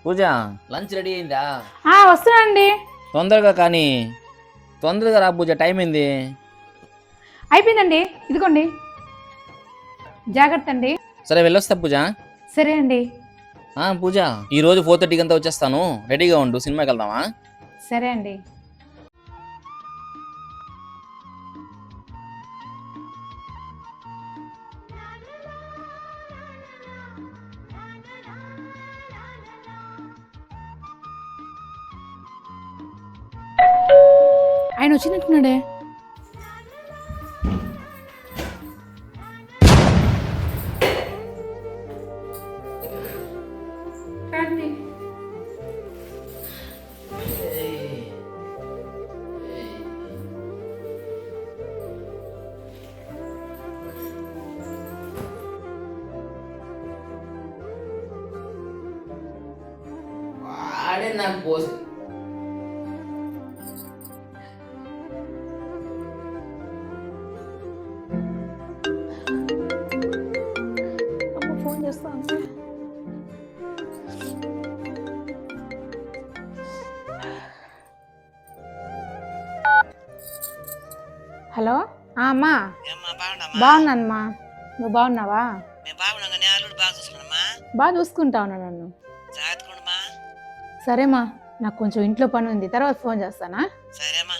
పూజ lunch ready అయిందా? వస్తున్నానండి. తొందరగా కానీ తొందరగా రా పూజ, టైం అయింది. అయిపోయిందండి, ఇదిగోండి. జాగ్రత్త అండి. సరే వెళ్ళొస్తా పూజ. సరే అండి. పూజ ఈరోజు 4:30కి అంతా వచ్చేస్తాను, రెడీగా ఉండు, సినిమాకి వెళ్దామా? సరే అండి. ఆయన వచ్చినట్టున్నాడే. ఆడే నాకు పోసి ఫోన్ చేస్తాను. హలో అమ్మా. బాగున్నానమ్మా, నువ్వు బాగున్నావా? బాగా చూసుకుంటా ఉన్నా నన్ను. సరేమ్మా, నాకు కొంచెం ఇంట్లో పని ఉంది, తర్వాత ఫోన్ చేస్తానా? సరేమ్మా.